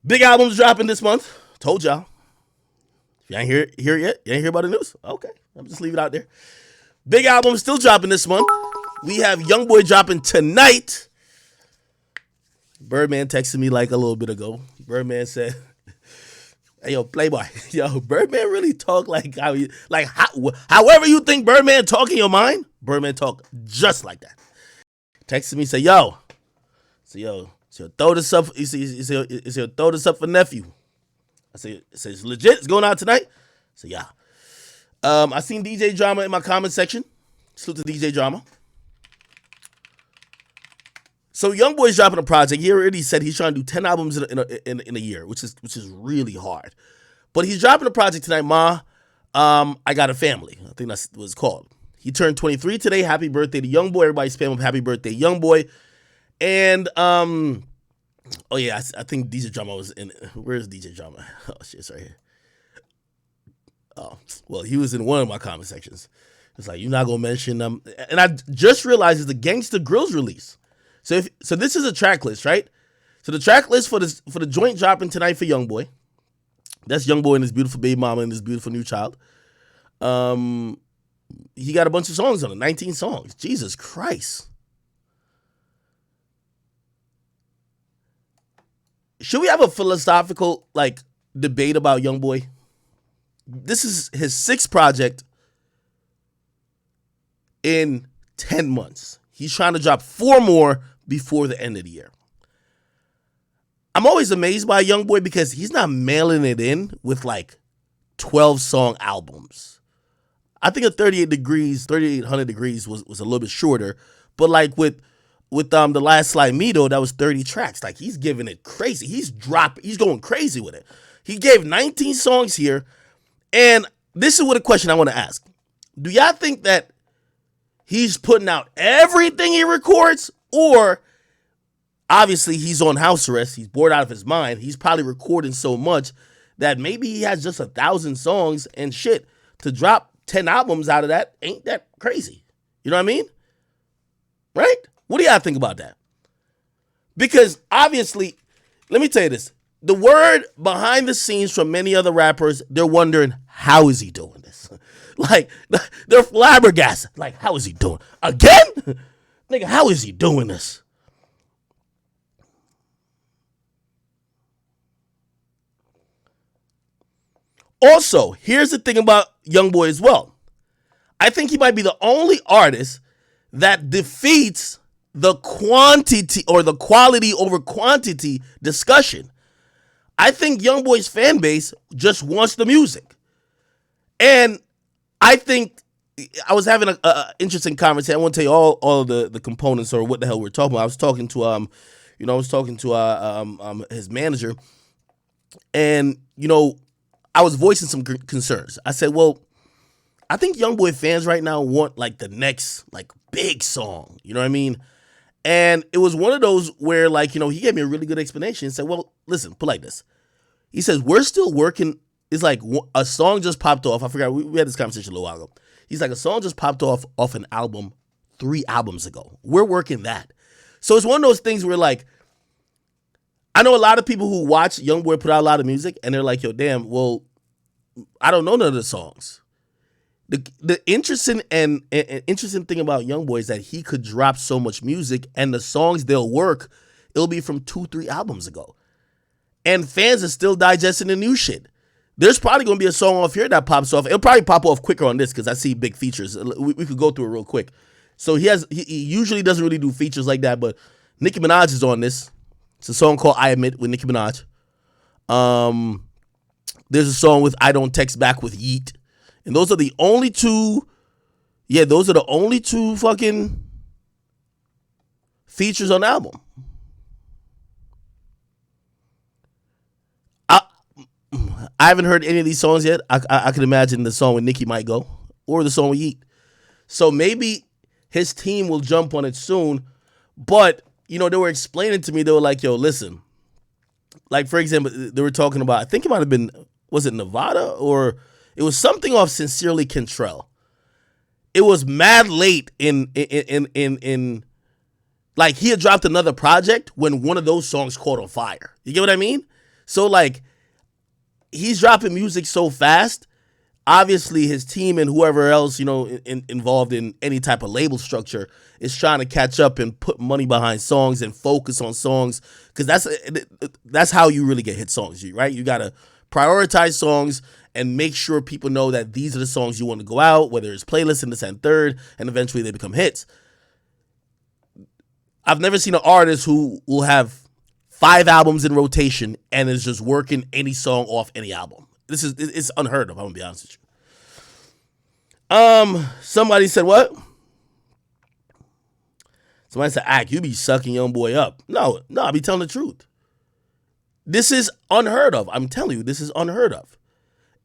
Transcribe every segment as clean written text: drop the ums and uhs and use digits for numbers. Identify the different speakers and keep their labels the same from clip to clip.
Speaker 1: Big albums dropping this month. Told y'all. If you ain't hear it yet, you ain't hear about the news? Okay, I'm just leave it out there. Big album still dropping this month. We have YoungBoy dropping tonight. Birdman texted me like a little bit ago. Birdman said, "Hey yo, Playboy, yo, Birdman really talk like however you think Birdman talk in your mind. Birdman talk just like that." Texted me, say, "Yo, so throw this up. He said, throw this up for nephew." I say, it's legit. It's going out tonight. I said, yeah. I seen DJ Drama in my comment section. Salute to DJ Drama. So YoungBoy's dropping a project. He already said he's trying to do 10 albums in a year, which is really hard. But he's dropping a project tonight, Ma. I Got a Family. I think that's what it's called. He turned 23 today. Happy birthday to YoungBoy. Everybody spam him happy birthday, YoungBoy. And oh yeah, I think DJ Drama was in. Where's DJ Drama? Oh shit, it's right here. Oh well, he was in one of my comment sections. It's like, you're not gonna mention them, and I just realized it's the Gangsta Grills release. So this is a track list, right? So the track list for the joint dropping tonight for YoungBoy. That's YoungBoy and his beautiful baby mama and his beautiful new child. He got a bunch of songs on it, 19 songs. Jesus Christ. Should we have a philosophical debate about YoungBoy? This is his 6th project in 10 months. He's trying to drop 4 more before the end of the year. I'm always amazed by YoungBoy because he's not mailing it in with 12 song albums. I think a 3800 degrees was a little bit shorter, but with the last Slide Mito, that was 30 tracks. He's giving it crazy. He's going crazy with it. He gave 19 songs here, and this is what a question I want to ask. Do y'all think that he's putting out everything he records, or obviously he's on house arrest, he's bored out of his mind, he's probably recording so much that maybe he has just 1,000 songs and shit to drop 10 albums out of that ain't that crazy. You know what I mean? Right? What do y'all think about that? Because obviously, let me tell you this. The word behind the scenes from many other rappers, they're wondering, how is he doing this? They're flabbergasted. How is he doing? Again? Nigga, how is he doing this? Also, here's the thing about YoungBoy as well. I think he might be the only artist that defeats the quantity or the quality over quantity discussion. I think YoungBoy's fan base just wants the music. And I think I was having an interesting conversation. I won't tell you all of the components or what the hell we're talking about. I was talking to his manager, and I was voicing some concerns. I said, well, I think YoungBoy fans right now want the next big song. You know what I mean? And it was one of those where he gave me a really good explanation. He said, well, listen, put like this. He says, we're still working. It's a song just popped off. I forgot. We had this conversation a little while ago. He's a song just popped off an album 3 albums ago. We're working that. So it's one of those things where I know a lot of people who watch YoungBoy put out a lot of music and they're like, yo, damn, well, I don't know none of the songs. The interesting interesting thing about YoungBoy is that he could drop so much music and the songs they'll work, it'll be from 2-3 albums ago. And fans are still digesting the new shit. There's probably going to be a song off here that pops off. It'll probably pop off quicker on this because I see big features. We could go through it real quick. So he usually doesn't really do features like that, but Nicki Minaj is on this. It's a song called I Admit with Nicki Minaj. There's a song with I Don't Text Back with Yeet. And those are the only two. Yeah, those are the only 2 fucking features on the album. I haven't heard any of these songs yet. I can imagine the song with Nicki might go, or the song with Yeet. So maybe his team will jump on it soon. But, they were explaining to me, they were like, yo, listen. For example, they were talking about, I think it might have been, was it Nevada? Or it was something off Sincerely Kentrell. It was mad late in he had dropped another project when one of those songs caught on fire. You get what I mean? So like he's dropping music so fast. Obviously, his team and whoever else involved in any type of label structure is trying to catch up and put money behind songs and focus on songs because that's how you really get hit songs, right? You gotta prioritize songs and make sure people know that these are the songs you want to go out, whether it's playlists and this and third, and eventually they become hits. I've never seen an artist who will have 5 albums in rotation and is just working any song off any album. It's unheard of. I'm gonna be honest with you. Somebody said what? Somebody said, "Ack, you be sucking YoungBoy up." No, I be telling the truth. This is unheard of. I'm telling you, this is unheard of.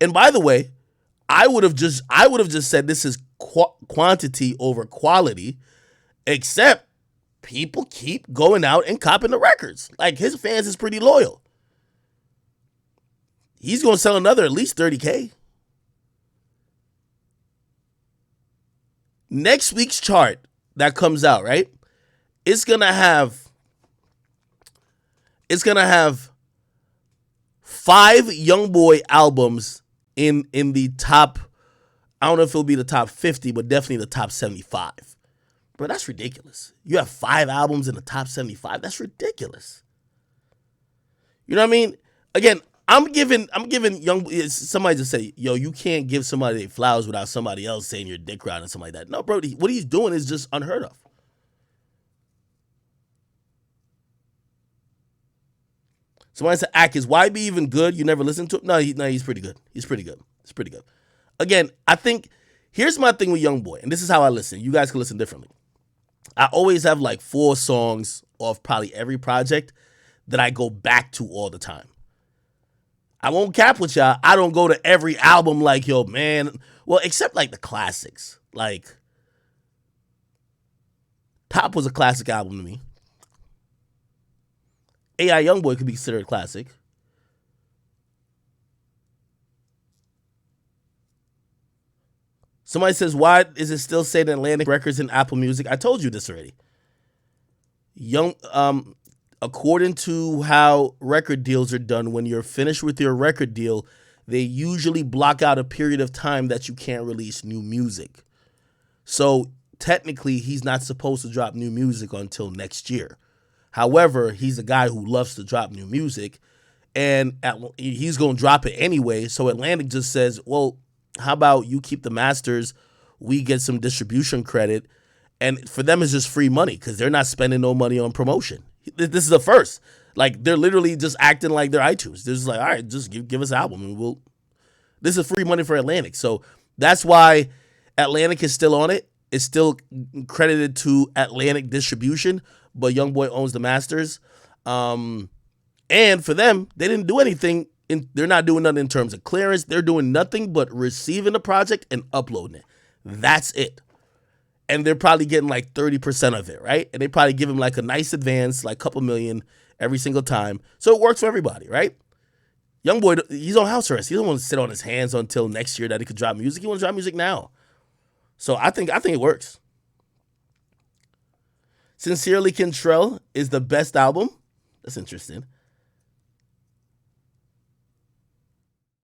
Speaker 1: And by the way, I would have just said this is quantity over quality, except people keep going out and copping the records. Like his fans is pretty loyal. He's going to sell another at least 30K. Next week's chart that comes out, right? It's going to have 5 YoungBoy albums in the top, I don't know if it'll be the top 50, but definitely the top 75. Bro, that's ridiculous. You have 5 albums in the top 75. That's ridiculous. You know what I mean? Again, I'm giving somebody just say, yo, you can't give somebody flowers without somebody else saying you're dick riding and something like that. No, bro, what he's doing is just unheard of. Somebody said, Ack, is YB even good? You never listened to him? No, he's pretty good. He's pretty good. Again, I think, here's my thing with YoungBoy, and this is how I listen. You guys can listen differently. I always have like 4 songs off probably every project that I go back to all the time. I won't cap with y'all. I don't go to every album like, yo, man. Well, except like the classics. Like, Top was a classic album to me. AI YoungBoy could be considered a classic. Somebody says, why is it still saying Atlantic Records in Apple Music? I told you this already. According to how record deals are done, when you're finished with your record deal, they usually block out a period of time that you can't release new music. So technically, he's not supposed to drop new music until next year. However, he's a guy who loves to drop new music, and he's going to drop it anyway. So Atlantic just says, well, how about you keep the masters? We get some distribution credit. And for them, it's just free money because they're not spending no money on promotion. This is the first. Like, they're literally just acting like they're iTunes. They're just like, all right, just give us an album and this is free money for Atlantic. So that's why Atlantic is still on it. It's still credited to Atlantic Distribution, but YoungBoy owns the masters. And for them, they didn't do anything. They're not doing nothing in terms of clearance. They're doing nothing but receiving the project and uploading it. That's it. And they're probably getting like 30% of it, right? And they probably give him like a nice advance, like a couple million every single time. So it works for everybody, right? YoungBoy, he's on house arrest. He don't want to sit on his hands until next year that he could drop music. He wants to drop music now. So I think it works. Sincerely Kentrell is the best album. That's interesting.